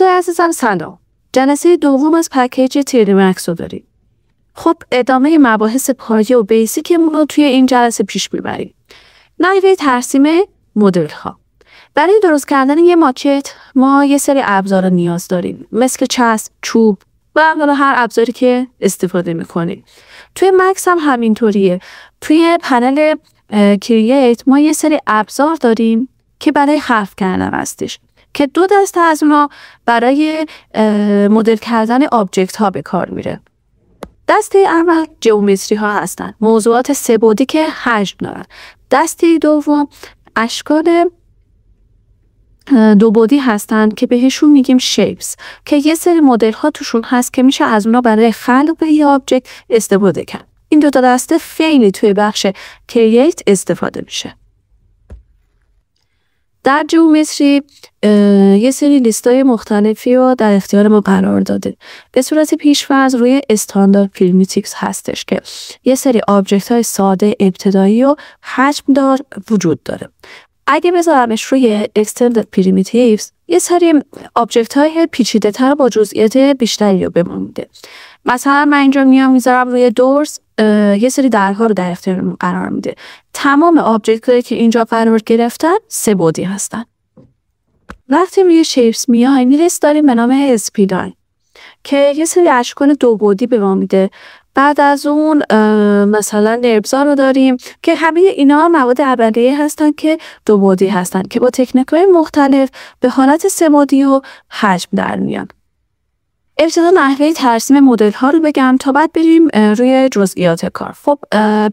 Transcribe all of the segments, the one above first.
دوستای عزیزم سلام. جلسه دوم از پکیج تیری مکس رو داریم. خب ادامه مباحث پایه و بیسیکمون رو توی این جلسه پیش میبریم. نحوه ترسیم مدل ها. برای درست کردن یه ماکت ما یه سری ابزار نیاز داریم، مثل چسب، چوب و هر ابزاری که استفاده میکنیم. توی مکس هم همینطوریه. توی پنل کرییت ما یه سری ابزار داریم که برای حذف کردن هستش که دو دسته از اونا برای مدل کردن آبجکت ها به کار میره. دسته اول جیومتری ها هستن، موضوعات سه بعدی که حجم دارن. دسته دوم اشکال دو بعدی هستن که بهشون میگیم شیپس، که یه سری مدل ها توشون هست که میشه از اونا برای خلق یه آبجکت استفاده کرد. این دو تا دسته خیلی توی بخش کرییت استفاده میشه. در جیومتری یه سری لیستای مختلفی رو در اختیار ما قرار داده. به صورت پیش‌فرض روی استاندارد پریمیتیوز هستش که یه سری آبجکت های ساده ابتدایی و حجم دار وجود داره. اگه بذارمش روی extended primitives یه سری آبجکت های پیچیده تر با جزئیات بیشتری رو به ما میده. مثلا من اینجا میذارم روی دورز یه سری درها رو در اختیار قرار میده. تمام آبجکت هایی که اینجا قرار گرفتن سه بعدی هستن. وقتی روی شیپس میایم لیست داریم به نام اسپیلاین که یه سری اشکال دو بعدی به ما میده. بعد از اون مثلا نربزا رو داریم که همه اینا مواد اولیه هستن که دو بعدی هستن که با تکنیک‌های مختلف به حالت سه بعدی و حجم در میان. ابتدا نحوه ترسیم مدل ها رو بگم تا بعد بریم روی جزئیات کار. خب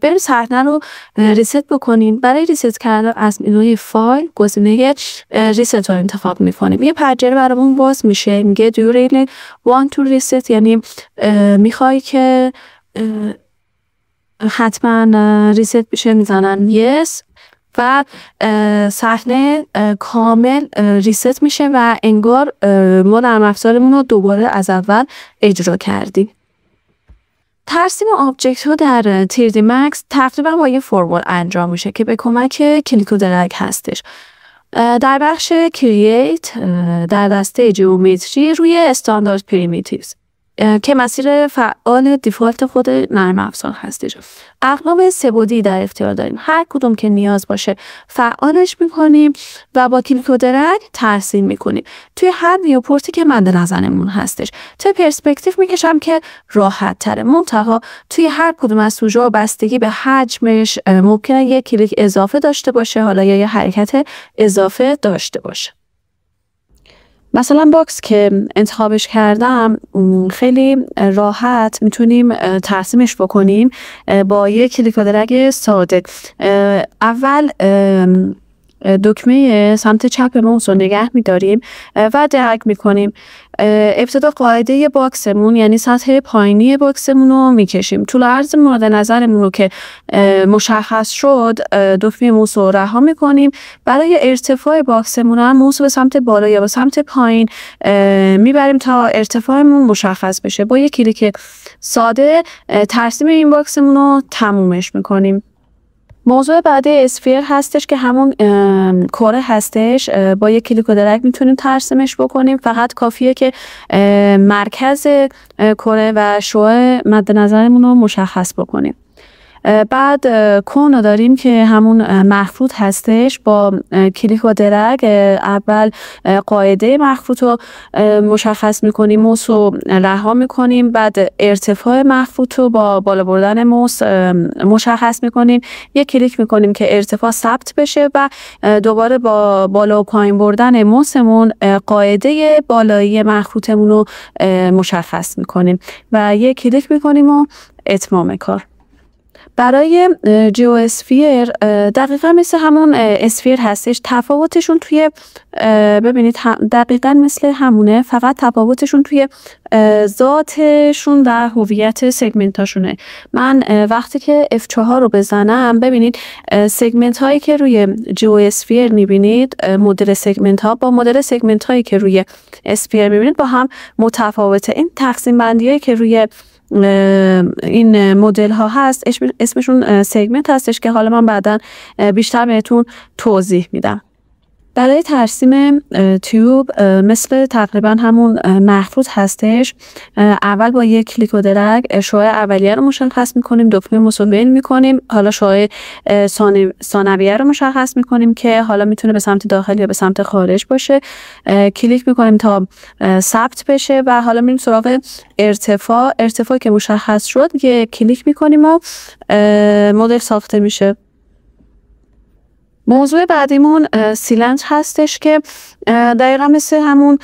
بریم صحنه رو ریست بکنیم. برای ریست کردن از منوی فایل گزینه ریست رو انتخاب میکنیم. یه پنجره برامون باز میشه، میگه do you really want to reset، یعنی میخوای که حتما ریست بشه، میزنن yes و صحنه کامل ریست میشه و انگار ما نرم افزارمون رو دوباره از اول اجرا کردیم. ترسیم آبجکت ها در 3D Max تقریبا با یه فرمول انجام میشه که به کمک کلیک و درگ هستش. در بخش کرییت در دسته جیومتری روی استاندارد پریمیتیوز که مسیر فعال دیفالت خود نرم افزار هستش. اقلام سه بعدی در اختیار داریم. هر کدوم که نیاز باشه فعالش میکنیم و با کلیک و درگ ترسیم میکنیم. توی هر ویوپورتی که مد نظرمون هستش. توی پرسپکتیو میکشم که راحت تره. منتها توی هر کدوم از سوژه بستگی به حجمش ممکنه یک کلیک اضافه داشته باشه، حالا یا یه حرکت اضافه داشته باشه. مثلا باکس که انتخابش کردم خیلی راحت میتونیم ترسیمش بکنیم با یک کلیک و درگ ساده. اول دکمه سمت چپ ماوس رو نگه میداریم و درگ میکنیم. ابتدا قاعده باکسمون یعنی سطح پایینی باکسمون رو میکشیم. طول عرض مورد نظرمون رو که مشخص شد دکمه موس رو رها میکنیم. برای ارتفاع باکسمون هم موس به سمت بالا یا به سمت پایین میبریم تا ارتفاعمون مشخص بشه. با یک کلیک ساده ترسیم این باکسمون رو تمومش میکنیم. موضوع بعدی اسفیر هستش که همون کره هستش. با یک کلیک و درگ میتونیم ترسیمش بکنیم. فقط کافیه که مرکز کره و شعاع مد نظرمون رو مشخص بکنیم. بعد کون رو داریم که همون مخروط هستش. با کلیک و درگ اول قاعده مخروط رو مشخص میکنیم، موس رو رها میکنیم. بعد ارتفاع مخروط رو با بالا بردن موس مشخص میکنیم. یک کلیک میکنیم که ارتفاع ثبت بشه و دوباره با بالا و پایین بردن موسمون قاعده بالایی مخروطمون رو مشخص میکنیم و یک کلیک میکنیم و اتمام کار. برای جیو اسفیر دقیقا مثل همون اسفیر هستش. تفاوتشون توی ببینید دقیقا مثل همونه، فقط تفاوتشون توی ذاتشون و هویت سگمنتاشونه. من وقتی که F4 رو بزنم ببینید سگمنت هایی که روی جیو اسفیر میبینید مدل سگمنت ها با مدل سگمنت هایی که روی اسفیر میبینید با هم متفاوته. این تقسیم بندی هایی که روی این مدل ها هست اسمشون سگمنت هستش که حالا من بعداً بیشتر بهتون توضیح میدم. برای ترسیم تیوب مثل تقریبا همون مخروط هستش. اول با یک کلیک و درگ شعاع اولیه رو مشخص میکنیم، دکمه مساوی میکنیم، حالا شعاع ثانویه رو مشخص میکنیم که حالا میتونه به سمت داخل یا به سمت خارج باشه. کلیک میکنیم تا ثبت بشه و حالا میریم سراغ ارتفاع که مشخص شد یه کلیک میکنیم و مدل ساخته میشه. موضوع بعدیمون سیلندر هستش که دقیقا مثل همون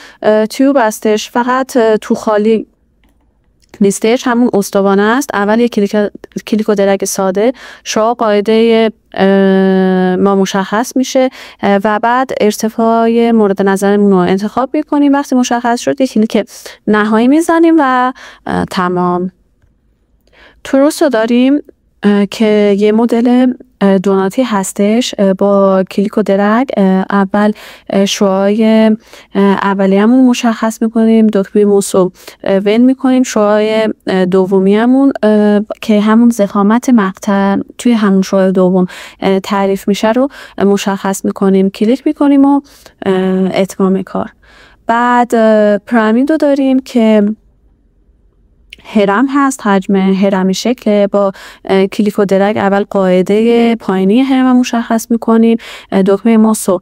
تیوب هستش، فقط تو خالی نیستش، همون استوانه است. اول یک کلیک و درگ ساده شعاع قاعده ما مشخص میشه و بعد ارتفاع مورد نظرمون رو انتخاب میکنیم. وقتی مشخص شد یک کلیک نهایی میزنیم و تمام. تروس رو داریم که یه مدل دوناتی هستش. با کلیک و درگ اول شعاع اولیه‌مون مشخص میکنیم، دکمه موس رو ول میکنیم، شعاع دومیه‌مون که همون ضخامت مقطع توی همون شعاع دوم تعریف میشه رو مشخص میکنیم، کلیک میکنیم و اتمام کار. بعد پیرامید رو داریم که هرم هست، حجم هرمی شکل. با کلیک و درگ اول قاعده پایینی هرم مشخص میکنیم، دکمه ماوس رو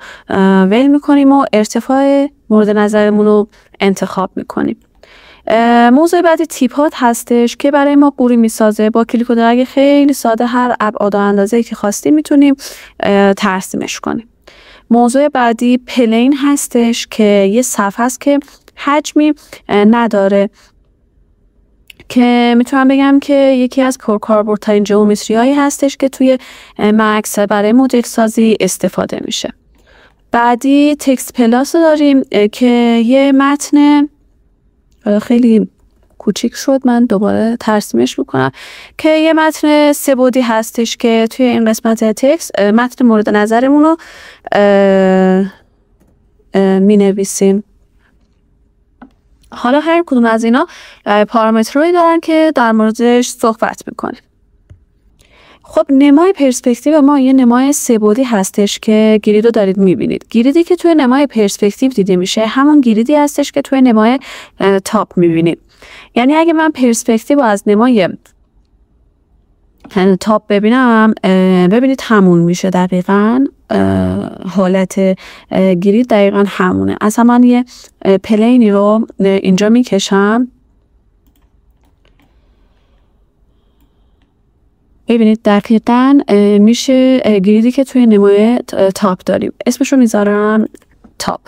ول میکنیم و ارتفاع مورد نظرمون رو انتخاب میکنیم. موضوع بعدی تیپات هستش که برای ما قوری میسازه. با کلیک و درگ خیلی ساده هر ابعاد و اندازه‌ای که خواستیم میتونیم ترسیمش کنیم. موضوع بعدی پلین هستش که یه صفحه است که حجمی نداره، که میتونم بگم که یکی از پرکاربردترین جئومتری هایی هستش که توی مکس برای مدل سازی استفاده میشه. بعدی تکست پلاس رو داریم که یه متن خیلی کوچیک شد، من دوباره ترسیمش میکنم، که یه متن 3 بعدی هستش که توی این قسمت تکست متن مورد نظرمون رو مینویسیم. حالا هر کدوم از اینا پارامترهایی دارن که در موردش صحبت میکنیم. خب نمای پرسپکتیو ما یه نمای 3 بعدی هستش که گرید رو دارید میبینید. گریدی که توی نمای پرسپکتیو دیده میشه همون گریدی هستش که توی نمای تاپ میبینید. یعنی اگه من پرسپکتیو از نمای تاپ ببینم، ببینید همون میشه، دقیقاً حالت گرید دقیقاً همونه. اصلا من یه پلینی رو اینجا میکشم، ببینید دقیقاً میشه گریدی که توی نمای تاپ داریم. اسمشو میذارم تاپ.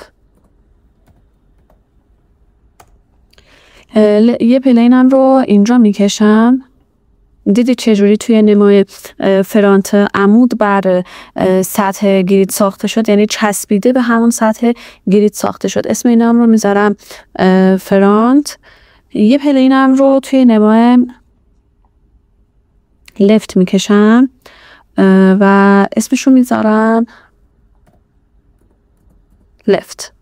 یه پلینم رو اینجا میکشم، دیدید چجوری توی نمای فرانت عمود بر سطح گرید ساخته شد، یعنی چسبیده به همون سطح گرید ساخته شد. اسم اینم رو میذارم فرانت. یه پلینم رو توی نمای لفت میکشم و اسمشو میذارم لفت.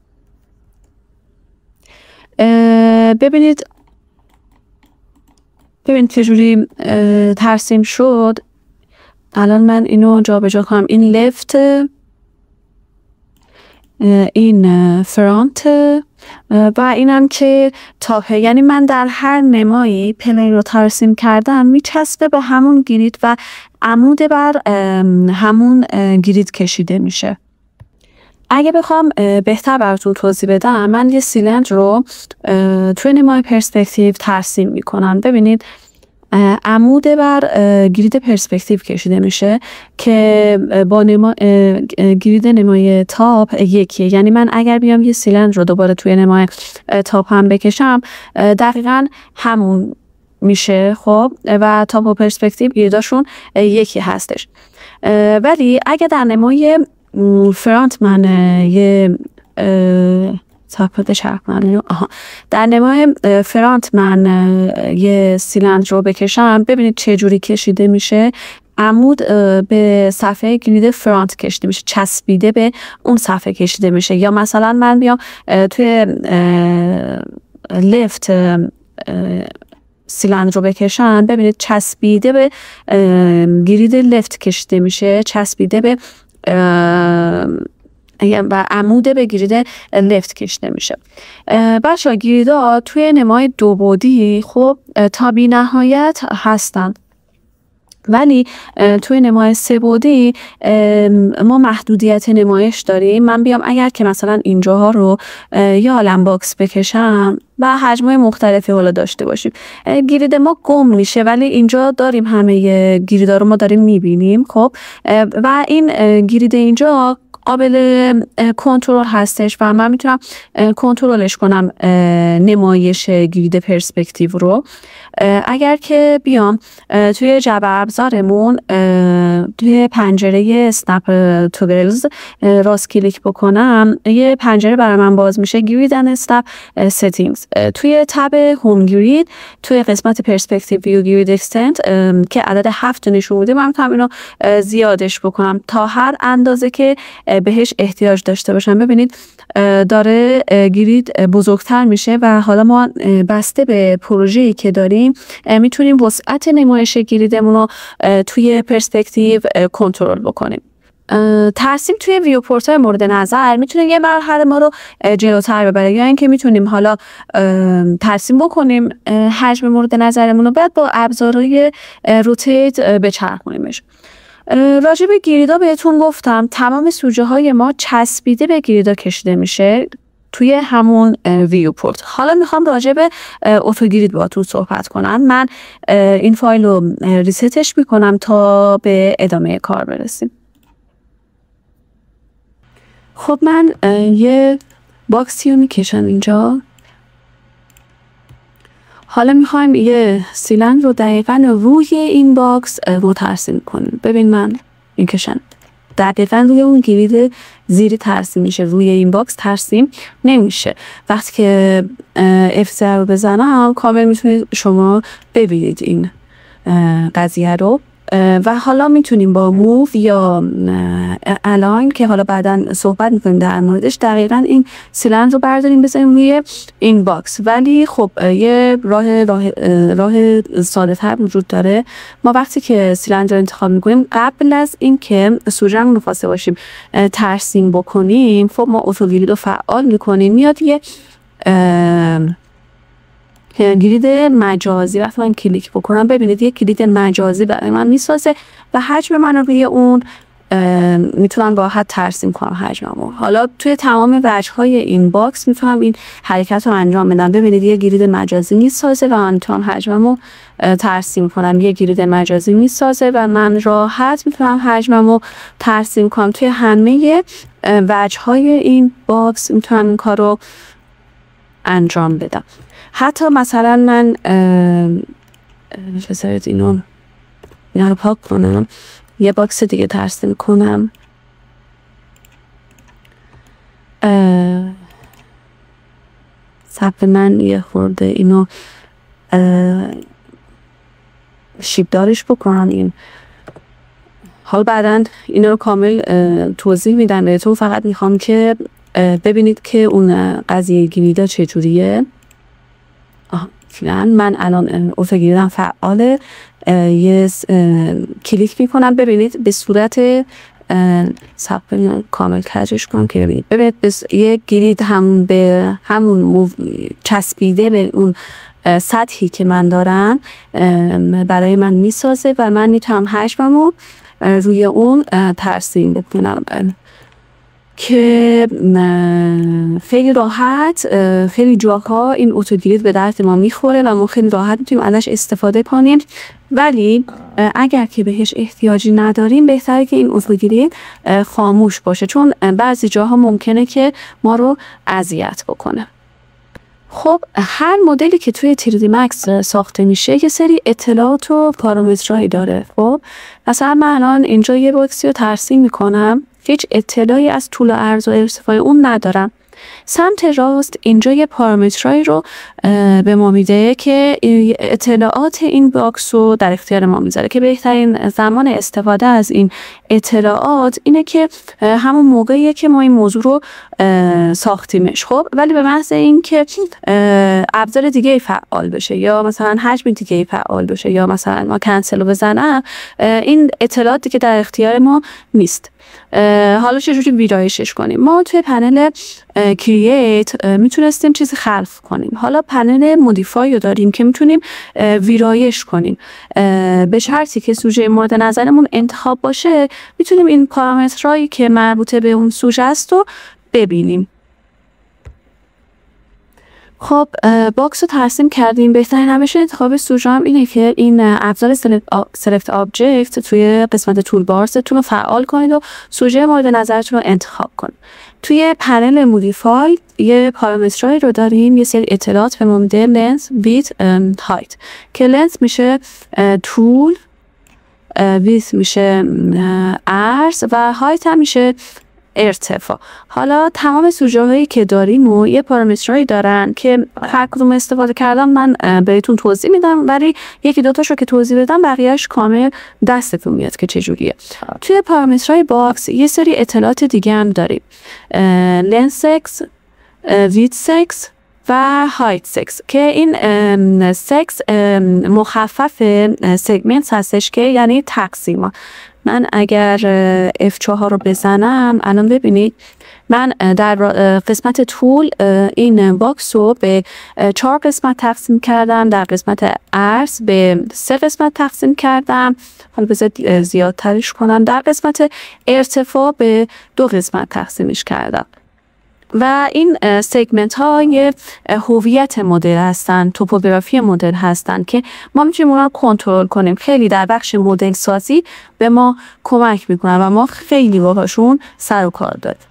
ببینید چجوری ترسیم شد. الان من اینو جابجا کنم، این لفت، این فرانت و اینم که تاپه. یعنی من در هر نمایی پلین رو ترسیم کردم میچسبه به همون گرید و عمود بر همون گرید کشیده میشه. اگه بخوام بهتر براتون توضیح بدم، من یه سیلندر رو توی نمای پرسپکتیو ترسیم میکنم. ببینید عمود بر گرید پرسپکتیو کشیده میشه که با گرید نمای تاپ یکیه. یعنی من اگر بیام یه سیلندر رو دوباره توی نمای تاپ هم بکشم دقیقاً همون میشه. خب و تاپ و پرسپکتیو گریداشون یکی هستش. ولی اگه در نمای فرانت من یه در نمای فرانت من یه سیلندر رو بکشم، ببینید چه جوری کشیده میشه. عمود به صفحه گرید فرانت کشیده میشه، چسبیده به اون صفحه کشیده میشه. یا مثلا من بیام توی لفت سیلندر رو بکشم، ببینید چسبیده به گرید لفت کشیده میشه، چسبیده به و عمود به گرید لفت کشیده میشه. بچه‌ها گریدها توی نمای 2 بعدی خب تا بی نهایت هستن، ولی توی نمای 3 بعدی ما محدودیت نمایش داریم. من بیام اگر که مثلا اینجاها رو یا عالم باکس بکشم و حجم‌های مختلفی حالا داشته باشیم، گرید ما گم میشه، ولی اینجا داریم همه گریدا رو ما داریم میبینیم. خب و این گرید اینجا قابل کنترل هستش و من میتونم کنترلش کنم نمایش گرید پرسپکتیو رو. اگر که بیام توی جعبه ابزارمون توی پنجره اسنپ توگلز راست کلیک بکنم، یه پنجره برای من باز میشه، گرید اند اسنپ سیتینگز. توی تب هوم گرید توی قسمت پرسپکتیو ویو گرید اکستند که عدد 7 نشون میده، من میتونم اینو زیادش بکنم تا هر اندازه که بهش احتیاج داشته باشم. ببینید داره گرید بزرگتر میشه و حالا ما بسته به پروژه‌ای که داریم میتونیم وسعت نمایش گریدمون رو توی پرسپکتیو کنترل بکنیم. ترسیم توی ویوپورت های مورد نظر میتونه یه مرحله ما رو جلوتر ببره، یا اینکه میتونیم حالا ترسیم بکنیم حجم مورد نظرمون رو، بعد با ابزارهای روتیت بچرخونیمش. راجع به گریدا بهتون گفتم تمام سوژه های ما چسبیده به گریدا کشیده میشه توی همون ویوپورت. حالا میخوام راجع به اتوگرید باهاتون صحبت کنم. من این فایل رو ریستش میکنم تا به ادامه کار برسیم. خب من یه باکسی رو میکشم اینجا. حالا میخوایم یه سیلندر رو دقیقا روی این باکس ترسیم کنیم. ببین من میکشم دقیقا روی اون گرید زیری ترسیم میشه، روی این باکس ترسیم نمیشه. وقتی که F0 رو بزنم کامل میتونید شما ببینید این قضیه رو. و حالا میتونیم با موو یا الاین که حالا بعدا صحبت میکنیم در موردش، دقیقا این سیلندر رو برداریم بزنیم روی این باکس. ولی خب یه راه ساده تر وجود داره. ما وقتی که سیلندر رو انتخاب میکنیم قبل از اینکه سوژه‌مون رو خواسته باشیم ترسیم بکنیم، خب ما اتوگرید رو فعال میکنیم، میاد یه گرید مجازی. وقتی من کلیک بکنم ببینید یه گرید مجازی برای من میسازه و حجم من روی اون میتونم راحت ترسیم کنم حجممو. حالا توی تمام وجه‌های این باکس میتونم این حرکت رو انجام بدم. ببینید یه گرید مجازی میسازه و من میتونم حجممو ترسیم کنم. یه گرید مجازی میسازه و من راحت میتونم حجممو ترسیم کنم. توی همه وجه‌های این باکس میتونم این کار رو انجام بدم. حتی مثلا من بذارید اینو رو پاک کنم، یه باکس دیگه ترسیم کنم. صفحه من یه خورده اینو شیبدارش بکنم. این حال بعدا اینو رو کامل توضیح میدم بهتون. فقط میخوام که ببینید که اون قضیه گریدا چجوریه. من الان اتوگریدم فعاله، یه کلیک میکنم. ببینید به صورت صفحه کامل کجش کنم که ببینید یه گرید هم به همون چسبیده به اون سطحی که من دارم برای من میسازه و من میتونم حجممو روی اون ترسیم بکنم که خیلی راحت خیلی جاها این اتوگرید به درد ما میخوره و ما خیلی راحت میتونیم ازش استفاده کنیم. ولی اگر که بهش احتیاجی نداریم بهتره که این اتوگرید خاموش باشه، چون بعضی جاها ممکنه که ما رو اذیت بکنه. خب هر مدلی که توی 3D Max ساخته میشه یه سری اطلاعات و پارامترهایی داره. خب مثلا من الان اینجا یه باکسی رو ترسیم میکنم، هیچ اطلاعی از طول و عرض و ارتفاع اون ندارم. سمت راست اینجا یه پارامترایی رو به ما میده که اطلاعات این باکس رو در اختیار ما میذاره که بهترین زمان استفاده از این اطلاعات اینه که همون موقعیه که ما این موضوع رو ساختیمش. خب ولی به محض این که ابزار دیگه فعال بشه یا مثلا حجم دیگه فعال بشه یا مثلا ما کنسل رو بزنم، این اطلاعات دیگه در اختیار ما نیست. حالا چجوری ویرایشش کنیم؟ ما توی پنل کرییت میتونستیم چیزی خلق کنیم. حالا پنل مودیفای رو داریم که میتونیم ویرایش کنیم. به شرطی که سوژه مورد نظرمون انتخاب باشه میتونیم این پارامترهایی که مربوط به اون سوژه است رو ببینیم. خب باکس رو ترسیم کردیم. بهترین روش انتخاب سوژه هم اینه که این ابزار سلکت آبجکت توی قسمت تول بارزتون رو فعال کنید و سوژه مورد نظرتون رو انتخاب کنید. توی پنل مودیفای یه پارامترهایی رو داریم، یه سری اطلاعات به ما میده، لنس، ویدث، هایت، که لنس میشه طول، ویدث میشه عرض و هایت هم میشه ارتفاع. حالا تمام سوژه هایی که داریم و یه پارامترهایی دارن که هر کدوم استفاده کردم من بهتون توضیح میدم، ولی یکی دوتاشو که توضیح بدم بقیهش کامل دستتون میاد که چجوریه. توی پارامترهای باکس یه سری اطلاعات دیگه هم داریم، لنس سکس، ویدث سکس و هایت سکس، که این سکس مخفف سگمنت هستش که یعنی تقسیم. من اگر F4 رو بزنم الان ببینید من در قسمت طول این باکس رو به 4 قسمت تقسیم کردم، در قسمت عرض به 3 قسمت تقسیم کردم، حالا بذارید زیادترش کنم، در قسمت ارتفاع به 2 قسمت تقسیمش کردم. و این سگمنت ها یه هویت مدل هستن، توپوگرافی مدل هستن که ما میتونیم اونا رو کنترل کنیم. خیلی در بخش مدل سازی به ما کمک میکنن و ما خیلی باهاشون سر و کار داریم.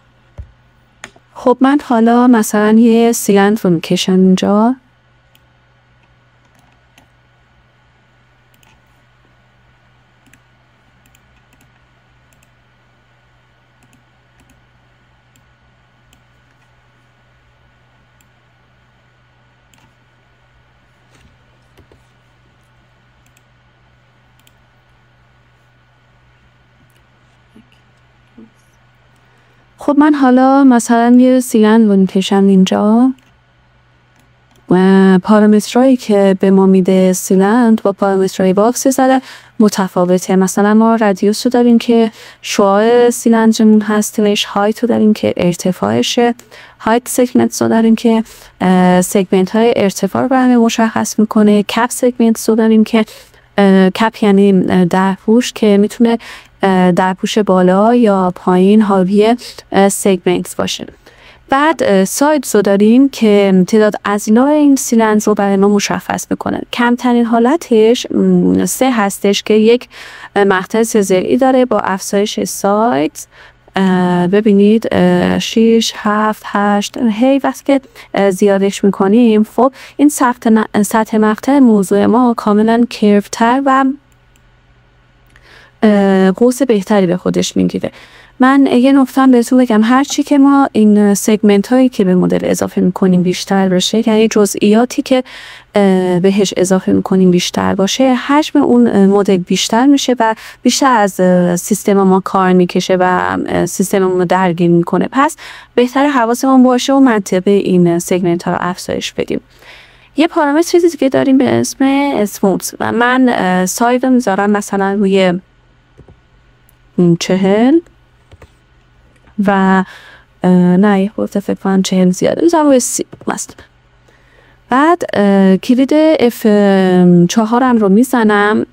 خب من حالا مثلا یه سیلند رو میکشم اینجا. خب من حالا مثلا یه سیلند رو میکشم اینجا و پارامترهایی که به ما میده سیلند با پارامترهای باکس زده متفاوته. مثلا ما رادیوس رو داریم که شعاع سیلندمون هستش، هایت رو داریم که ارتفاعشه، هایت سگمنت رو داریم که سگمنت های ارتفاع رو برای مشخص میکنه، کپ سگمنت رو داریم که کپ یعنی درپوش که میتونه درپوش بالا یا پایین حاوی سگمنت باشه. بعد سایدز رو داریم که تعداد اضلاع این سیلندر رو برای ما مشخص میکنه. کمترین حالتش 3 هستش که یک مقطع 3 ضلعی داره با افزایش سایدز. ببینید 6 7 8 هی وقتی که زیادش میکنیم خب این سطح مقطع موضوع ما کاملا کیرفتر و قوس بهتری به خودش میگیره. من یه نکته هم بهتون بگم، هرچی که ما این سگمنت هایی که به مدل اضافه میکنیم بیشتر بشه، یعنی جزئیاتی که بهش اضافه میکنیم بیشتر باشه، حجم اون مدل بیشتر میشه و بیشتر از سیستم ما کار میکشه و سیستممون رو درگیر میکنه. پس بهتر حواسمون باشه و منطقه این سگمنت ها رو افزایش بدیم. یه پارامتر دیگه داریم به اسم اسموت و من ساید رو میذارم مثلا روی 40 و نه گفته فکر کنم 40 زیاده میذارم روی 30 مثلا. بعد کلید F4 هم رو میزنم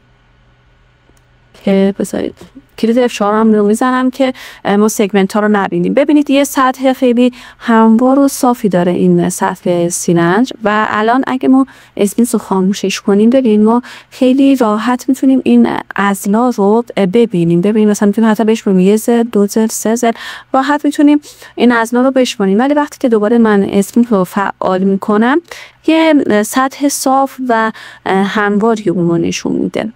که بذارید کلید F4 هم رو میزنم که ما سگمنت ها رو نبینیم. ببینید یه سطح خیلی هموار و صافی داره این سطح سیلندر و الان اگه ما اسپینس رو خاموشش کنیم ببینید ما خیلی راحت میتونیم این اضلاع رو ببینیم. ببینید مثلا میتونیم حتی بشماریم 1 ضلع 2 ضلع 3 ضلع، راحت میتونیم این اضلاع رو بشماریم. ولی وقتی که دوباره من اسپینس رو فعال میکنم یه سطح صاف و همواری اون نشون میده.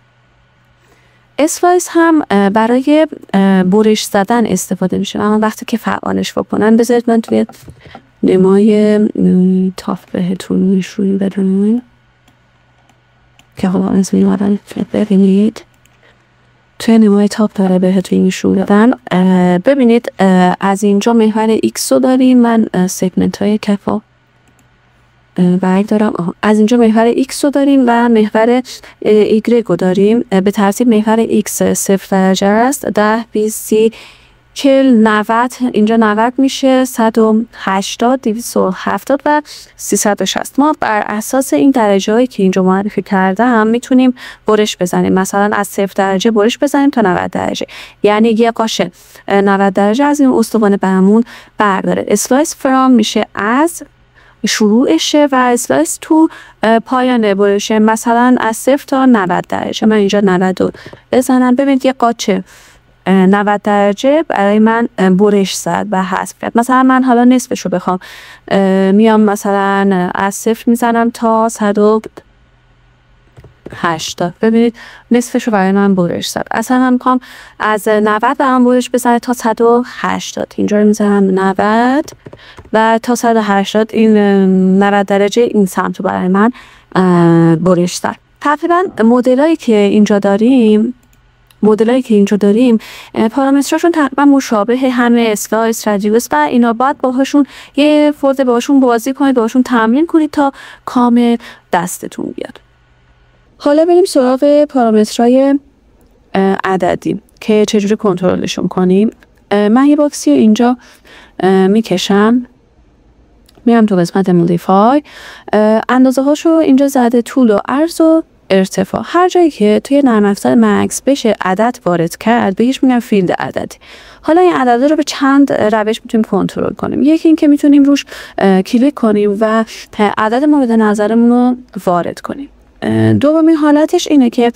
اسلایس هم برای برش زدن استفاده میشه، اما وقتی که فعالش بکنن بذارید من توی نمای تاف بهتون نشون بدم که حالا از میمارن ببینید توی نمای تاپ داره بهتون نشون دادن. ببینید از اینجا محور X رو داریم، من سگمنت های کفا دارم، از اینجا محور X رو داریم و محور Y رو داریم. به ترتیب محور X 0 درجه است، 10 20 30 که 90 اینجا 90 میشه، 180 270 و 360. ما بر اساس این درجه هایی که اینجا معرفی کردم میتونیم برش بزنیم. مثلا از 0 درجه برش بزنیم تا 90 درجه، یعنی یه قاشه 90 درجه از این استوانه برمون برداره. اسلایس فرام میشه از شروعشه و اسلایس تو پایان برشه، مثلا از 0 تا 90 درجه. من اینجا 90 بزنم، ببینید یه قاچه 90 درجه برای من برش زد و حذف کرد. مثلا من حالا نصفش رو بخوام، میام مثلا از 0 میزنم تا 180. ببینید نصفش رو برای من برش زد. اصلا من میخوام از 90 برام برش بزنه تا 180. اینجا رو میزنم 90 و تا 180. این 90 درجه این سمت رو برای من برش زد. تقریبا مدلایی که اینجا داریم پارامتراشون تقریبا مشابه همه، اسلایس، رادیوس و اینا. باید باهاشون یه خورده باهاشون بازی کنید، باهاشون تمرین کنید تا کامل دستتون بیاد. حالا بریم سراغ پارامترهای عددی که چجوری کنترلشون کنیم. من یه باکسی رو اینجا میکشم، میرم تو قسمت مودیفای، اندازه هاشو اینجا زده، طول و عرض و ارتفاع. هر جایی که توی نرم افزار مکس بشه عدد وارد کرد بهش میگن فیلد عددی. حالا این عدد رو به چند روش میتونیم کنترل کنیم. یکی این که میتونیم روش کلیک کنیم و عدد مورد نظرمون رو وارد کنیم. دومین حالتش اینه که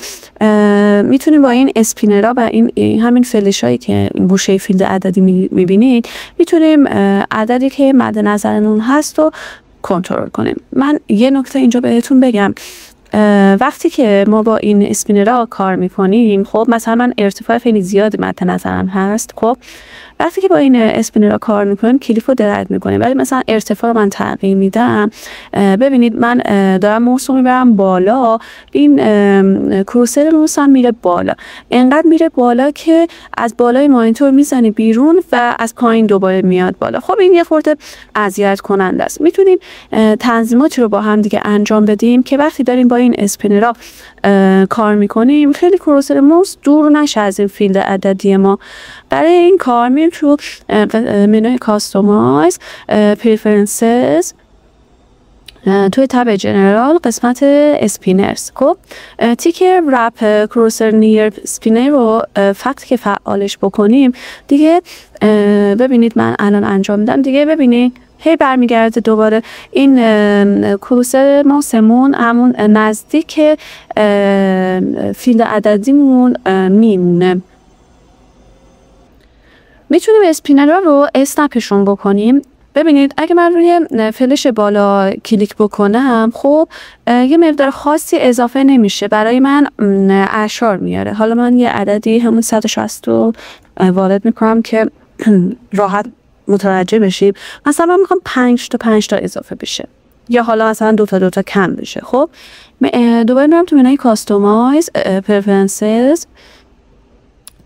میتونیم با این اسپینرها و این همین فلش هایی که گوشه فیلد عددی میبینید، میتونیم عددی که مد نظرمون هست رو کنترل کنیم. من یه نکته اینجا بهتون بگم، وقتی که ما با این اسپینرها کار میکنیم، خب مثلا من ارتفاع خیلی زیاد مد نظرم هست، خب وقتی که با این اسپینرها کار میکنیم کلیپ رو درد میکنیم، ولی مثلا ارتفاع رو من تغییر میدم، ببینید من دارم موس رو میبرم بالا، این کروسر موس هم میره بالا، انقدر میره بالا که از بالای مانیتور میزنه بیرون و از پایین دوباره میاد بالا. خب این یه خورده اذیت کننده است. میتونیم تنظیماتی رو با هم دیگه انجام بدیم که وقتی داریم با این اسپینرها کار میکنیم خیلی کروسر موس دور نشه از این فیلد عددی ما. برای این کار میریم تو منوی کاستومایز، پریفرنسز، توی تب جنرال قسمت اسپینرز. خب تیک رپ کروسر نیر اسپینر رو فقط که فعالش بکنیم دیگه، ببینید من الان انجام میدم دیگه، ببینید هی برمیگرده دوباره این کروسر ماسمون همون نزدیک فیلد عددیمون میمونه. میتونیم اسپینرها رو اسنپشون بکنیم. ببینید اگه من روی فلش بالا کلیک بکنم، خب یه مقدار خاصی اضافه نمیشه، برای من اعشار میاره. حالا من یه عددی همون 160 رو وارد میکنم که راحت متوجه بشیم. مثلا من میخوام 5 تا اضافه بشه، یا حالا مثلا 2 تا کم بشه. خب دوباره میرم تو منوی کاستومایز، پرفرنسز،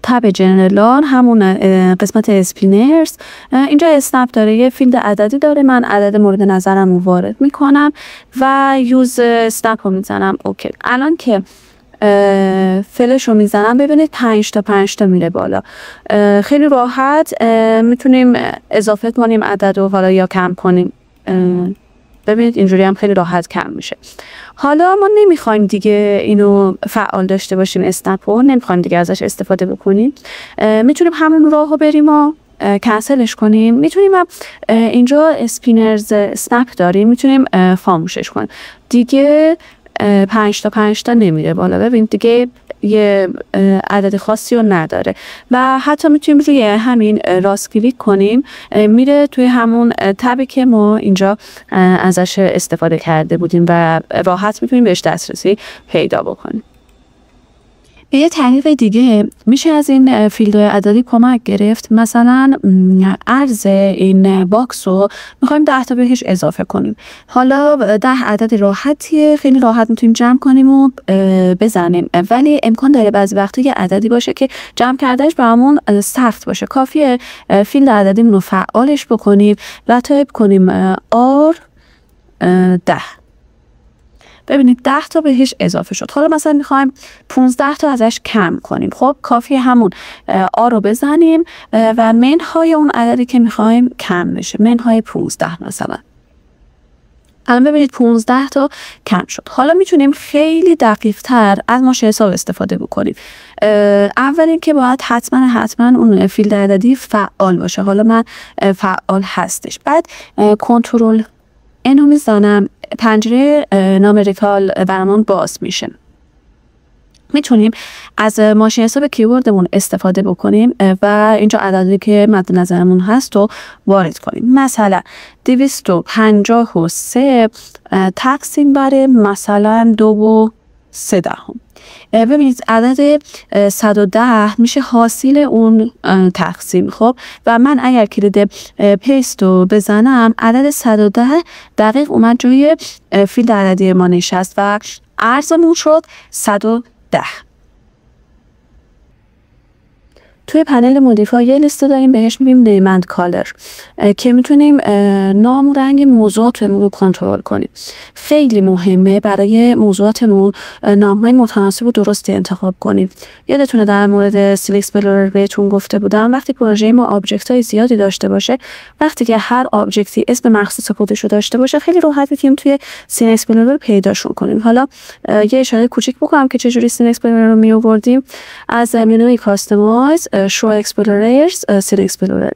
تب جنرال، همون قسمت اسپینرز. اینجا اسنپ داره، یه فیلد عددی داره، من عدد مورد نظرم رو وارد میکنم و یوز اسنپ رو میزنم. اوکی، الان که فلش رو میزنم ببینید 5 تا میره بالا. خیلی راحت میتونیم اضافه کنیم عدد رو، حالا یا کم کنیم. ببینید اینجوری هم خیلی راحت کم میشه. حالا ما نمیخوایم دیگه اینو فعال داشته باشیم، اسنپ رو نمیخوایم دیگه ازش استفاده بکنیم. میتونیم همون راهو بریم و کنسلش کنیم. میتونیم اینجا اسپینرز اسنپ داریم، میتونیم خاموشش کنیم دیگه. 5 تا نمیره بالا. ببین دیگه یه عدد خاصی رو نداره. و حتی میتونیم روی همین راست کلیک کنیم، میره توی همون تبی که ما اینجا ازش استفاده کرده بودیم و راحت میتونیم بهش دسترسی پیدا بکنیم. یه طریق دیگه میشه از این فیلد عددی کمک گرفت. مثلا عرض این باکس رو میخوایم 10 تا بهش اضافه کنیم. حالا 10 عدد راحتیه، خیلی راحت میتونیم جمع کنیم و بزنیم، ولی امکان داره بعضی وقتا یه عددی باشه که جمع کردنش برامون سخت باشه. کافیه فیلد عددی رو فعالش بکنیم و تایپ کنیم R10. ببینید 10 تا بهش اضافه شد. حالا مثلا میخوایم 15 تا ازش کم کنیم. خب کافی همون آ رو بزنیم و منهای اون عددی که میخوایم کم بشه، منهای 15 مثلا. الان ببینید 15 تا کم شد. حالا میتونیم خیلی دقیق تر از ماشه حساب استفاده بکنیم. اول اینکه باید حتما اون فیلد عددی فعال باشه. حالا من فعال هستش. بعد کنترل اینو میزنم، پنجره نامریکال برامون باز میشه. میتونیم از ماشین حساب کیبوردمون استفاده بکنیم و اینجا عددی که مد نظرمون هست رو وارد کنیم. مثلا 253 تقسیم بر مثلا 2.3. ببینید عدد 110 میشه حاصل اون تقسیم. خب و من اگر کلید پیست رو بزنم عدد 110 دقیق اومد جای فیلد عددی ما نشست و ارزمون شد 110. توی پنل مودیفای یه لیست داریم بهش میگیم نیمند کالر که میتونیم نام و رنگ موضوعاتمون رو کنترل کنیم. خیلی مهمه برای موضوعاتمون نام‌های متناسب و درستی انتخاب کنیم. یادتونه در مورد سین اکسپلورر بهتون گفته بودم وقتی پروژه ما آبجکت‌های زیادی داشته باشه، وقتی که هر آبجکتی اسم مخصوص خودش رو داشته باشه، خیلی راحت میتونیم توی سین اکسپلورر پیداشون کنیم. حالا یه اشاره کوچیک بکنم که چجوری سین اکسپلورر رو میآوردیم. از منوی کاستماایز شو اکسپلوررز سین اکسپلورر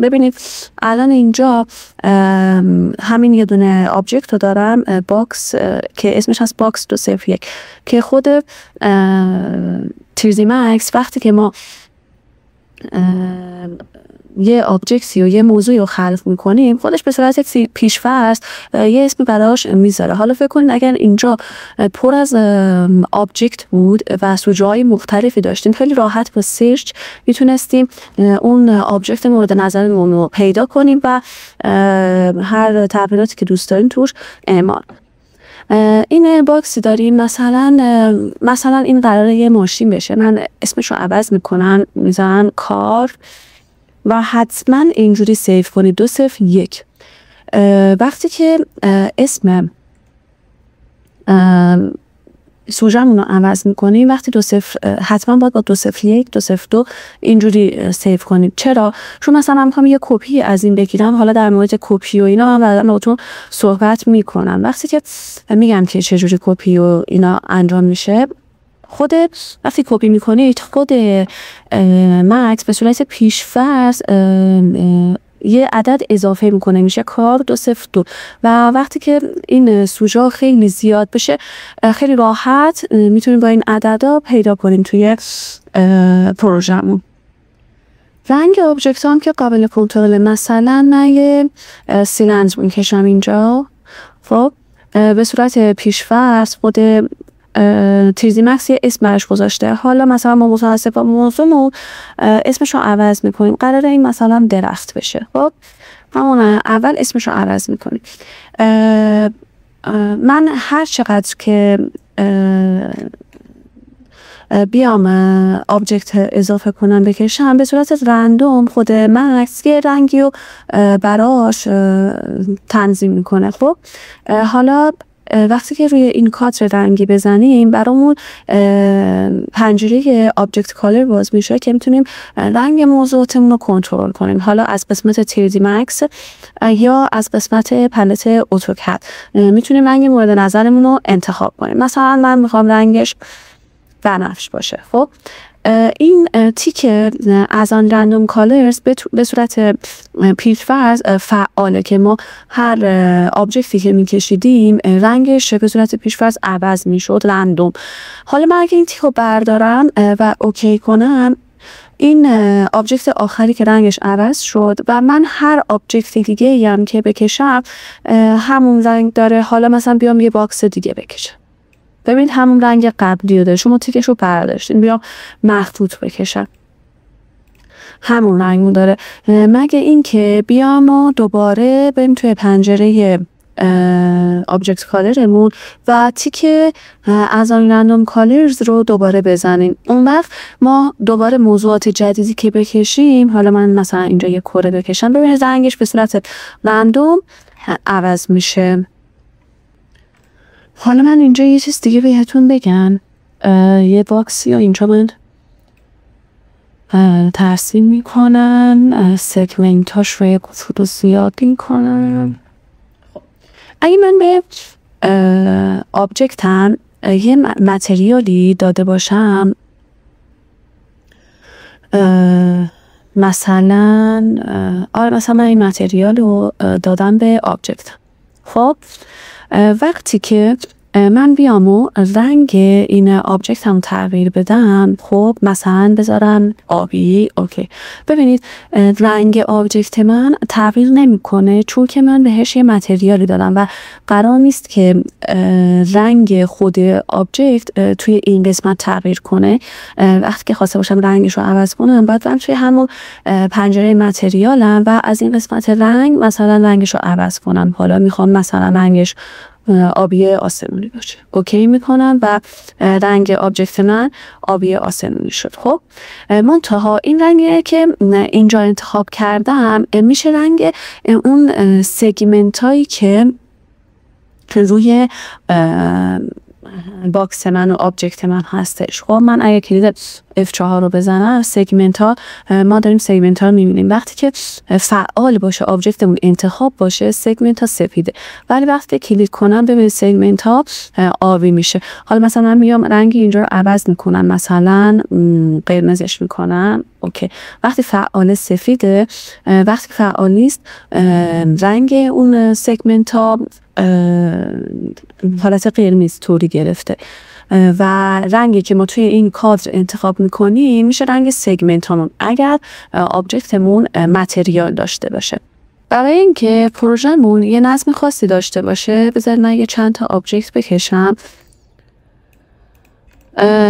ببینید الان اینجا همین یه دونه آبجکت رو دارم، باکس که اسمش هست باکس 201 که خود تریزی مکس وقتی که ما یه آبجکتی و یه موضوعی رو خلق میکنیم خودش به صورت یک پیش‌فرض یه اسمی براش میذاره. حالا فکر کنید اگر اینجا پر از آبجکت بود و سوژه‌های مختلفی داشتیم، خیلی راحت با سرچ میتونستیم اون آبجکت مورد نظرمون رو پیدا کنیم و هر تغییراتی که دوست داریم توش اعمال. این باکسی داریم، مثلا این قراره یه ماشین بشه، من اسمش رو عوض میکنم، میذارم کار و حتما اینجوری سیف کنید 201. وقتی که اسم سوژه‌مون رو عوض میکنیم، وقتی حتما باید با 201 202 اینجوری سیف کنید. چرا؟ چون مثلا من میخوام یه کپی از این بگیرم. حالا در مورد کپی و اینا من بعدا باهاتون صحبت میکنم. وقتی که میگم که چجوری کپی و اینا انجام میشه، وقتی کپی میکنید خود مکس به صورت پیش‌فرض یه عدد اضافه میکنه، میشه کار 202 و وقتی که این سوژه خیلی زیاد بشه خیلی راحت میتونیم با این عددا پیدا کنیم توی پروژه‌مون. رنگ آبجکت هم که قابل کنترل، مثلا من یه سیلندر میکشم اینجا، خب به صورت پیش‌فرض خود تریزی مکس یه اسم برش گذاشته. حالا مثلا ما متناسب با موضوعمون اسمش رو عوض میکنیم، قراره این مثلا درخت بشه. خب همون اول اسمش رو عوض میکنیم. من هر چقدر که بیام آبجکت اضافه کنم بکشم، به صورت رندوم خود مکس یه رنگی رو براش تنظیم میکنه. خب حالا وقتی که روی این کادر رنگی بزنیم برامون پنجره آبجکت کالر باز میشه که میتونیم رنگ موضوعاتمون رو کنترل کنیم، حالا از قسمت تریزی مکس یا از قسمت پلت اتوکد میتونیم رنگ مورد نظرمون رو انتخاب کنیم. مثلا من میخوام رنگش بنفش باشه. خب این تیک از آن رندوم کالرز به صورت پیش‌فرض فعاله که ما هر آبجکتی که میکشیدیم رنگش به صورت پیش‌فرض عوض میشد رندوم. حالا من اگه این تیک رو بردارم و اوکی کنم، این آبجکت آخری که رنگش عوض شد و من هر آبجکت دیگه هم که بکشم همون رنگ داره. حالا مثلا بیام یه باکس دیگه بکشم، ببینید همون رنگ قبلی رو داره، شما تیکش رو برداشتین، بیام مخطوط بکشم همون رنگو داره. مگه این که بیام و دوباره بریم توی پنجره آبجکت کالرمون و تیک از آن رندوم کالرز رو دوباره بزنیم. اون وقت ما دوباره موضوعات جدیدی که بکشیم، حالا من مثلا اینجا یه کره بکشم، ببینید رنگش به صورت رندوم عوض میشه. حالا من اینجا یه چیز دیگه بهتون بگم. یه باکس یا اینجا من ترسیم میکنن، سگمنتاش رو یه خصوصیات میکنن. اگه من به آبجکتم یه متریالی داده باشم، مثلا من این متریال رو دادم به آبجکت. خب وقتی که من بیام و رنگ این آبجکت هم تغییر بدم، خب مثلا بذارم آبی، اوکی، ببینید رنگ آبجکت من تغییر نمیکنه چون که من بهش یه متریالی دادم و قرار نیست که رنگ خود آبجکت توی این قسمت تغییر کنه. وقتی که خواسته باشم رنگش رو عوض کنم، باید برم توی همون پنجره متریالم و از این قسمت رنگ مثلا رنگش رو عوض کنم. حالا میخوام مثلا رنگش آبی آسمونی باشه، اوکی میکنم و رنگ آبجکت من آبی آسمونی شد. خب منتها این رنگی که اینجا انتخاب کردم میشه رنگ اون سگمنت هایی که روی باکس من و آبجکت من هستش. خب من اگه کلید F4 رو بزنم، سگمنت ها، ما داریم سگمنت ها رو میبینیم. وقتی که فعال باشه آبجکتمون انتخاب باشه، سگمنت ها سفیده، ولی وقتی کلیک کنم ببینید سگمنت ها آبی میشه. حالا مثلا من میام رنگ اینجا رو عوض میکنم، مثلا قرمزش میکنم، اوکی. وقتی فعال سفیده، وقتی فعال نیست رنگ اون سگمنت ها حالت قرمز طوری گرفته و رنگی که ما توی این کادر انتخاب میکنیم میشه رنگ سگمنت همون اگر آبجکتمون متریال داشته باشه. برای اینکه پروژهمون یه نظم خاصی داشته باشه، بذارید من یه چند تا آبجکت بکشم.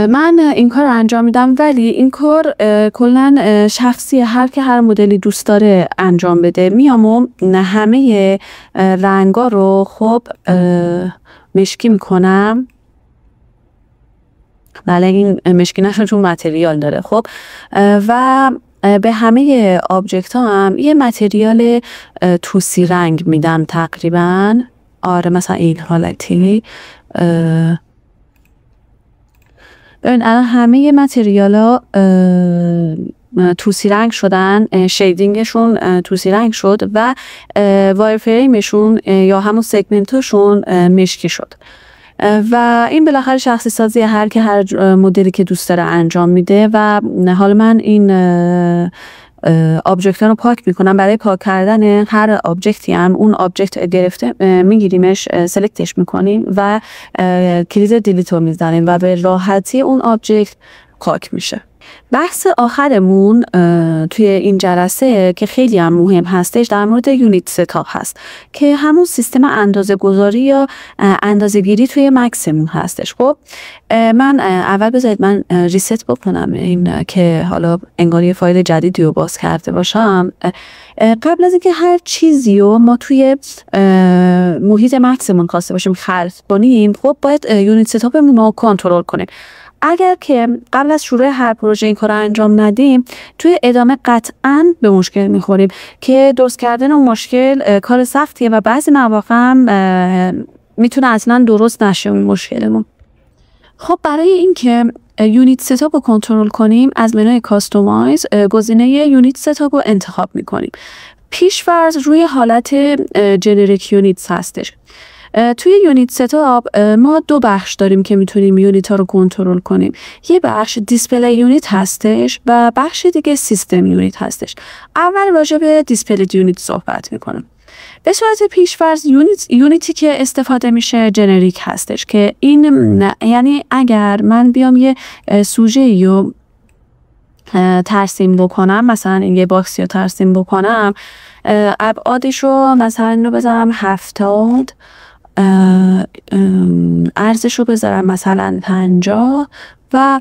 من این کار رو انجام میدم، ولی این کار کلا شخصی، هر مدلی دوست داره انجام بده. میام و همه رنگا رو خب مشکی میکنم. بله این مشکی نشون چون متریال داره. خب و به همه آبجکت ها هم یه متریال توسی رنگ میدم تقریبا. آره مثلا این حالتی. ببین الان همه متریال ها توسی رنگ شدن، شیدینگشون توسی رنگ شد و وایر فریمشون یا همون سگمنتاشون مشکی شد. و این بالاخره شخصی سازی هر مدلی که دوست داره انجام میده. و حالا من این آبجکت رو پاک میکنم. برای پاک کردن هر آبجکتی هم اون آبجکت گرفته میگیریمش، سلکتش میکنیم و کلید دیلیت رو میزنیم و به راحتی اون آبجکت پاک میشه. بحث آخرمون توی این جلسه که خیلی هم مهم هستش در مورد یونیت ستاپ هست که همون سیستم اندازه گذاری یا اندازه گیری توی مکسمون هستش. خب من اول بذارید من ریست بکنم این که حالا انگار یه فایل جدیدی رو باز کرده باشم. قبل از اینکه هر چیزی رو ما توی محیط مکسمون خواسته باشیم خلق کنیم، خب باید یونیت ستاپمون رو کنترل کنیم. اگر که قبل از شروع هر پروژه این کار رو انجام ندیم، توی ادامه قطعاً به مشکل میخوریم که درست کردن اون مشکل کار سختیه و بعضی مواقع هم میتونه اصلا درست نشه اون مشکلمون. خب برای اینکه یونیت ستاپ رو کنترل کنیم، از منوی کاستومایز گزینه یونیت ستاپ رو انتخاب میکنیم. پیش‌فرض روی حالت جنریک یونیتس هستش. توی یونیت ستاپ ما دو بخش داریم که میتونیم یونیت ها رو کنترل کنیم. یه بخش دیسپلی یونیت هستش و بخش دیگه سیستم یونیت هستش. اول راجع به دیسپلی یونیت صحبت میکنم. به صورت پیش‌فرض یونیتی که استفاده میشه جنریک هستش که این یعنی اگر من بیام یه سوژه‌ای رو ترسیم بکنم، مثلا این یه باکسی رو ترسیم بکنم، ابعادش رو مثلا رو بذارم 70، ارزش رو بذارم مثلا 50 و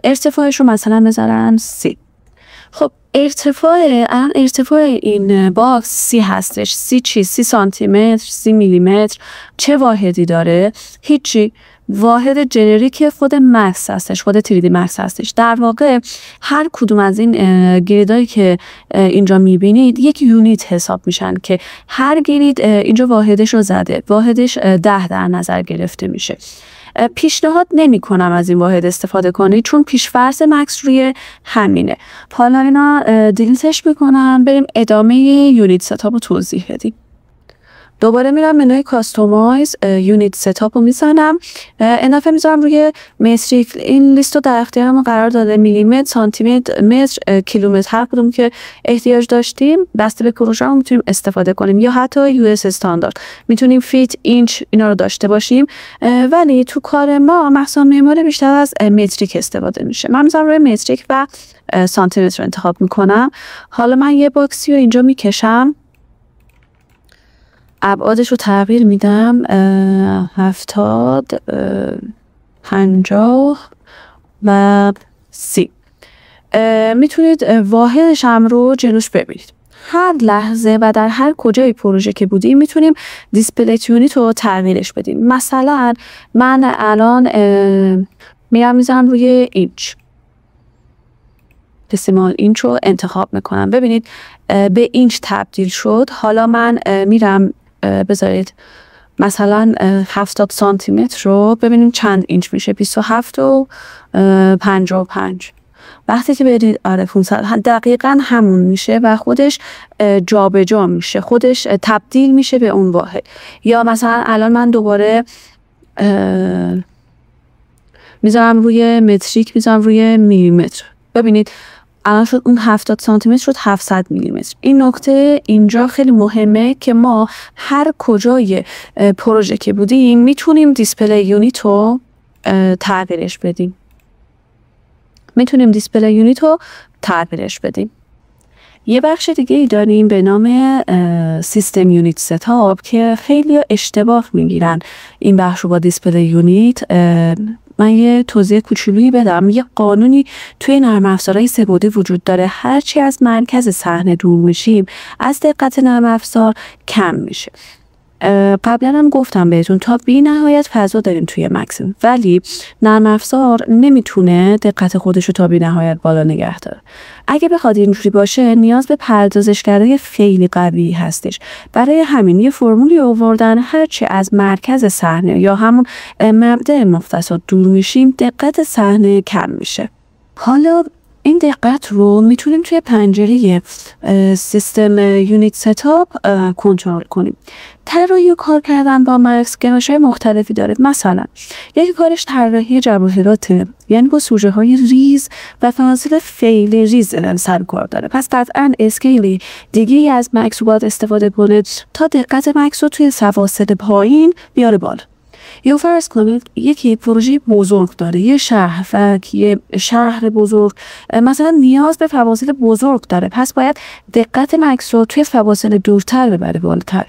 ارتفاعش رو مثلا بذارم 30. خب ارتفاع این باکس 30 هستش. 30 چی؟ 30 سانتی متر، 30 میلی متر. چه واحدی داره؟ هیچی. واحد جنریک خود مکس هستش، خود 3D مکس هستش. در واقع هر کدوم از این گریدایی که اینجا میبینید یک یونیت حساب میشن که هر گرید اینجا واحدش رو زده، واحدش 10 در نظر گرفته میشه. پیشنهاد نمی کنم از این واحد استفاده کنید چون پیش‌فرض مکس روی همینه. حالا اینا دیلیتش میکنم، بریم ادامه یونیت ستاپ رو توضیح بدیم. دوباره میرم منوی کاستومایز، یونیت ستاپ رو میزنم، این دفعه میذارم روی متریک. این لیست رو در اختیارم قرار داده، میلیمتر، سانتیمتر، متر، کیلومتر، هر کدوم که احتیاج داشتیم بسته به پروژه رو میتونیم استفاده کنیم، یا حتی یو اس استاندارد میتونیم فیت، اینچ اینا رو داشته باشیم. ولی تو کار ما مخزن معماری بیشتر از متریک استفاده میشه. من میذارم روی متریک و سانتیمتر رو انتخاب میکنم. حالا من یه باکسی رو اینجا میکشم، ابعادش رو تغییر میدم، 70 50 و 30. میتونید واحدش هم رو جلوش ببینید. هر لحظه و در هر کجای پروژه که بودیم میتونیم دیسپلی یونیت رو تغییرش بدیم. مثلا من الان میرم میزنم روی اینچ، دسیمال اینچ رو انتخاب میکنم. ببینید به اینچ تبدیل شد. حالا من میرم، بذارید مثلا 70 سانتی متر رو ببینیم چند اینچ میشه، 27 و 55. وقتی که برید 500 دقیقاً همون میشه و خودش جابجا میشه، خودش تبدیل میشه به اون واحد. یا مثلا الان من دوباره میذارم روی متریک، میذارم روی میلیمتر. ببینید الان شد اون 70 سانتی متر شد 700 میلیمتر. این نکته اینجا خیلی مهمه که ما هر کجای پروژه که بودیم میتونیم دیسپلی یونیت رو تغییرش بدیم. یه بخش دیگه ای داریم به نام سیستم یونیت ستاپ که خیلی اشتباه میگیرن این بخش رو با دیسپلی یونیت. من یه توضیح کوچولویی بدم. یه قانونی توی نرم افزارهای سه‌بعدی وجود داره، هرچی از مرکز صحنه دور میشیم از دقت نرم افزار کم میشه. قبلا هم گفتم بهتون تا بی نهایت فضا داریم توی مکسیم، ولی نرم افزار نمیتونه دقت خودش رو تا بی نهایت بالا نگه داره. اگه بخواد اینجوری باشه نیاز به پردازشگرای خیلی قوی هستش. برای همین یه فرمولی آوردن هرچی از مرکز صحنه یا همون مبدأ مختصات دور میشیم دقت صحنه کم میشه. حالا این دقت رو میتونیم توی پنجره سیستم یونیت ستاپ کنترل کنیم. طراحی و کار کردن با مکس گرایش‌های مختلفی داره. مثلا یکی کارش طراحی جواهراته، یعنی با سوژه های ریز و فواصل خیلی ریز سر کار داره. پس قطعا اسکیلی دیگه از مکس رو باید استفاده کنه تا دقت مکس رو توی فواصل پایین بیاره بالا. یا فرض کنید یکی پروژه بزرگ داره، یه شهر بزرگ مثلا نیاز به فواصل بزرگ داره، پس باید دقت مکس رو توی فواصل دورتر ببره بالاتر.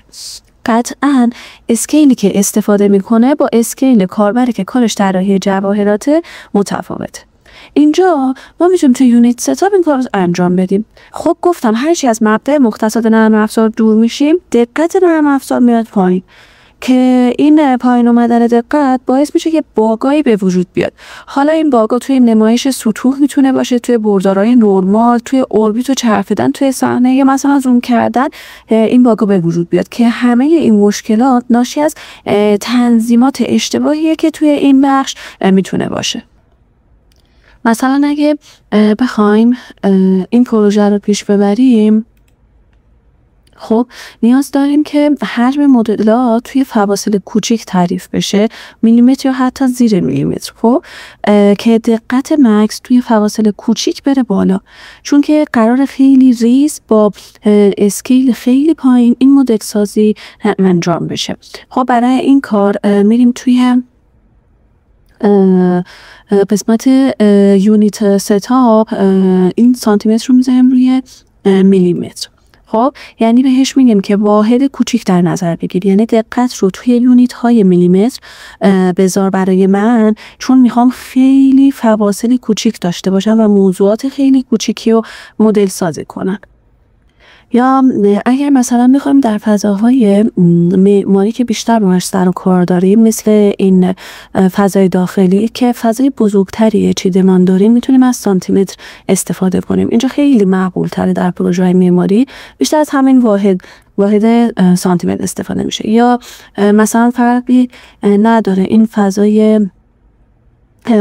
قطعا اسکیلی که استفاده میکنه با اسکیل کاربری که کارش طراحی جواهراته متفاوته. اینجا ما میتونیم توی یونیت ستاپ این کار رو انجام بدیم. خب گفتم هرچی از مبدأ مختصات نرم افزار دور میشیم دقت نرم افزار میاد پایین، که این پایین اومدن دقت باعث میشه که باگایی به وجود بیاد. حالا این باگا توی نمایش سطوح میتونه باشه، توی بردارهای نرمال، توی اوربیت و چرخیدن توی صحنه، یا مثلا زوم کردن این باگا به وجود بیاد که همه این مشکلات ناشی از تنظیمات اشتباهیه که توی این بخش میتونه باشه. مثلا اگه بخوایم این پروژه رو پیش ببریم، خب نیاز داریم که حجم مدل‌ها توی فواصل کوچیک تعریف بشه، میلیمتر یا حتی زیر میلیمتر، خب که دقت مکس توی فواصل کوچیک بره بالا، چون که قرار خیلی ریز با اسکیل خیلی پایین این مدل سازی انجام بشه. خب برای این کار میریم توی قسمت یونیت ستاپ، این سانتیمتر رو میذاریم روی میلیمتر. خب یعنی بهش میگیم که واحد کوچیک در نظر بگیر، یعنی دقت رو توی یونیت های میلیمتر بذار برای من، چون میخوام خیلی فواصل کوچیک داشته باشم و موضوعات خیلی کوچیکی رو مدل سازی کنم. یا اگر مثلا میخوایم در فضاهای معماری که بیشتر باهاش سر و کار داریم، مثل این فضای داخلی که فضای بزرگتریه چیدمان داریم، میتونیم از سانتیمتر استفاده کنیم. اینجا خیلی معقول تره در پروژه های معماری بیشتر از همین واحد سانتیمتر استفاده میشه. یا مثلا فرقی نداره این فضای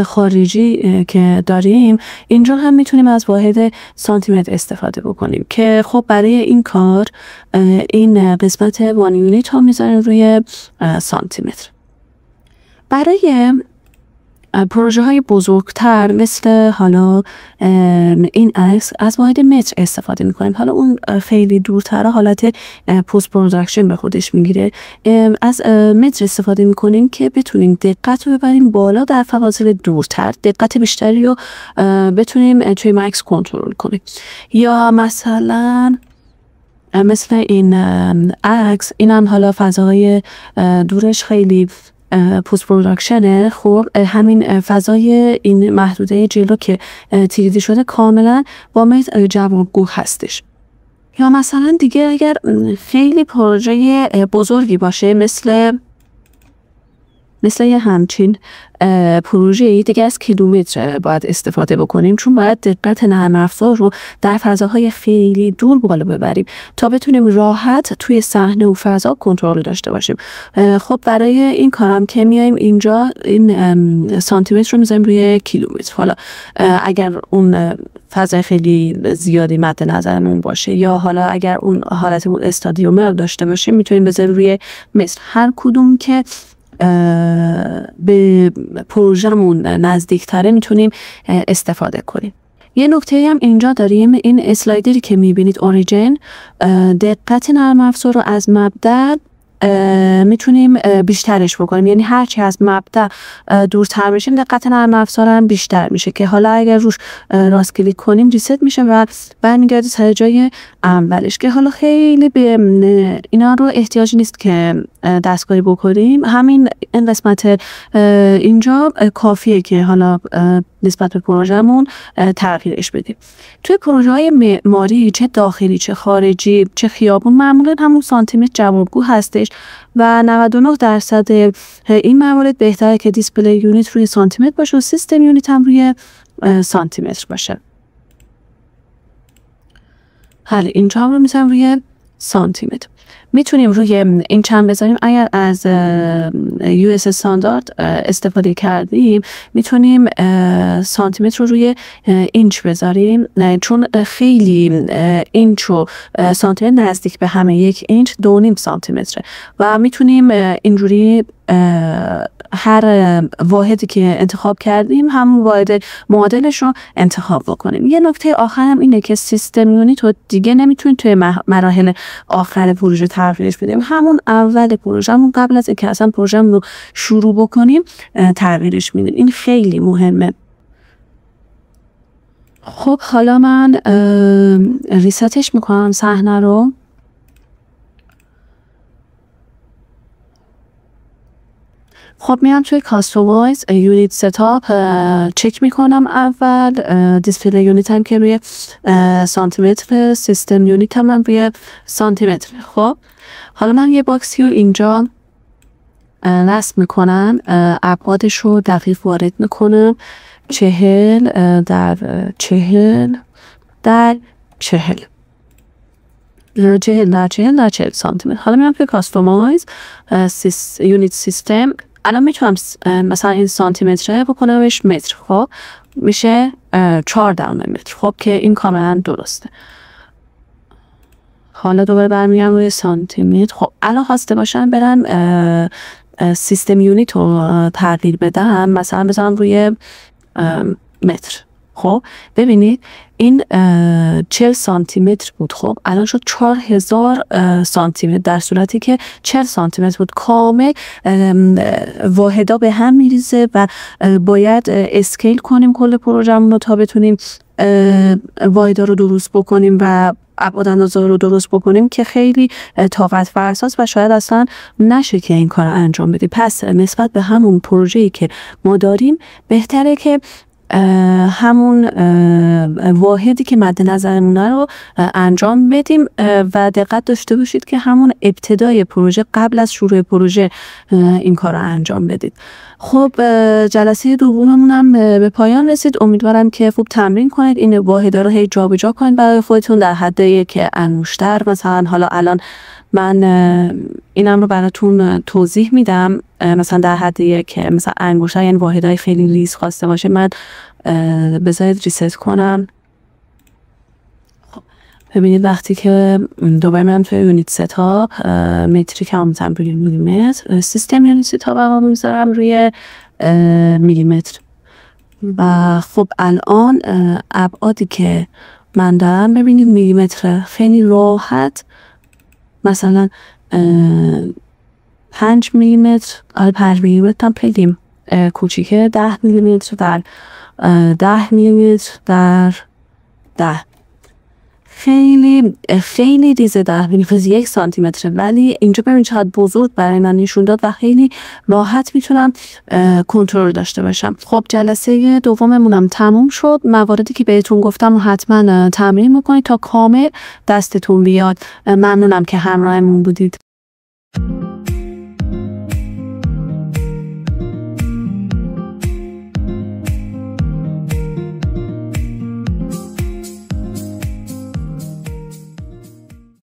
خارجی که داریم، اینجا هم میتونیم از واحد سانتیمتر استفاده بکنیم که خب برای این کار این قسمت 1 یونیت ها میذاریم روی سانتیمتر. برای پروژه های بزرگتر مثل حالا این عکس از واحد متر استفاده میکنیم. حالا اون خیلی دورتر حالت پست پروداکشن به خودش میگیره. از متر استفاده میکنیم که بتونیم دقت رو ببریم بالا در فواصل دورتر، دقت بیشتری رو بتونیم توی مکس کنترل کنیم. یا مثلا مثل این عکس، این هم حالا فضای دورش خیلی پست پروداکشنه. خب همین فضای این محدوده جلو که تیریدی شده کاملا با متر جوابگو هستش. یا مثلا دیگه اگر خیلی پروژه بزرگی باشه مثل یه همچین پروژه دیگه از کیلومتر باید استفاده بکنیم، چون باید دقت نرم افزار رو در فضاهای خیلی دور بالا ببریم تا بتونیم راحت توی صحنه و فضا کنترل داشته باشیم. خب برای این کارم که میایم اینجا این سانتیمتر رو میذاریم روی کیلومتر. حالا اگر اون فضای خیلی زیادی مد نظرمون باشه یا حالا اگر اون حالتمون استادیوم داشته باشیم میتونیم بذاریم روی متر. هر کدوم که به پروژه‌مون نزدیکتره میتونیم استفاده کنیم. یه نکته هم اینجا داریم، این اسلایدری که میبینید اوریجین، دقت نرم افزار رو از مبدأ میتونیم بیشترش بکنیم، یعنی هرچی از مبدأ دورتر بشیم دقت نرم افزار هم بیشتر میشه که حالا اگر روش راست کلیک کنیم ریست میشه و برمیگرده سر جای اولش، که حالا خیلی به اینا رو احتیاج نیست که دستکاری بکنیم. همین این قسمت اینجا کافیه که حالا نسبت به پروژه‌مون تغییرش بدیم. توی پروژه های معماری چه داخلی چه خارجی چه خیابون معمولا همون سانتیمتر جوابگو هستش و 99% این موارد بهتره که دیسپلی یونیت روی سانتیمتر باشه و سیستم یونیت هم روی سانتیمتر باشه. حالا اینجا هم رو میتونم روی سانتیمتر. میتونیم روی این چند بذاریم. اگر از US استاندارد استفاده کردیم میتونیم سانتیمتر رو روی اینچ بذاریم، چون خیلی اینچ و سانتیمتر نزدیک به همه 1 اینچ 2.5 سانتیمتره و میتونیم اینجوری هر واحدی که انتخاب کردیم همون واحد معادلش رو انتخاب بکنیم. یه نکته آخر هم اینه که سیستم یونیت رو دیگه نمیتونیم توی مراحل آخر پروژه تغییرش بدیم، همون اول پروژه‌مون قبل از اینکه اصلا پروژه‌مون رو شروع بکنیم تغییرش میدیم. این خیلی مهمه. خب حالا من ریستش میکنم صحنه رو. خب میام توی کاستومایز یونیت ستاپ چک میکنم اول دیسپلی یونیت هم که روی سانتیمتر، سیستم یونیت هم روی سانتیمتر. خب حالا من یه باکسی رو اینجا نصب میکنم، ابعادش رو دقیق وارد میکنم، 40 در 40 در 40 سانتیمتر. حالا میام توی کاستومایز یونیت سیستم. الان میتونم مثلا این سانتیمتره بکنمش متر. خب میشه 4 در متر. خب که این کاملا درسته. حالا دوباره برمیگردم روی سانتیمتر. خب الان خواسته باشم برم سیستم یونیت رو تغییر بدم، مثلا بزنم روی متر. خب ببینید این 40 سانتیمتر بود، خب الان شد 4000 سانتیمتر، در صورتی که 40 سانتیمتر بود. کامل واحدا به هم میریزه و باید اسکیل کنیم کل پروژه‌مون رو تا بتونیم واحدا رو درست بکنیم و ابعاد اندازه رو درست بکنیم که خیلی طاقت فرساست و شاید اصلا نشه که این کار انجام بدیم. پس نسبت به همون پروژه‌ای که ما داریم بهتره که همون واحدی که مد نظرمونه رو انجام بدیم و دقت داشته باشید که همون ابتدای پروژه قبل از شروع پروژه این کار رو انجام بدید. خب جلسه دوممون هم به پایان رسید. امیدوارم که خوب تمرین کنید، این واحدا رو هی جابجا کنید برای خودتون در حد یک انگشتر. مثلا حالا الان من اینم رو براتون توضیح میدم، مثلا در حد یک مثلا انگشتر، یعنی واحدهای خیلی ریز خواسته باشه. من بذارید ریست کنم. ببینید وقتی که دوباره من توی یونیت ستاپ متریک هم میزنم روی میلیمتر، سیستم یونیت ستاپ هم میذارم روی میلیمتر. و خب الان ابعادی که من دارم، ببینید میلیمتر خیلی راحت، مثلا 5 میلیمتر، 5 میلیمتر هم خیلی کوچیکه، 10 میلیمتر در 10 میلیمتر در 10 خیلی ریزه، 10 میلیمتر 1 سانتی متر، ولی اینجا ببین چقدر بزرگ برای من نشون داد و خیلی راحت میتونم کنترل داشته باشم. خب جلسه دوممونم تموم شد. مواردی که بهتون گفتم حتما تمرین میکنید تا کامل دستتون بیاد. ممنونم که همراهمون بودید.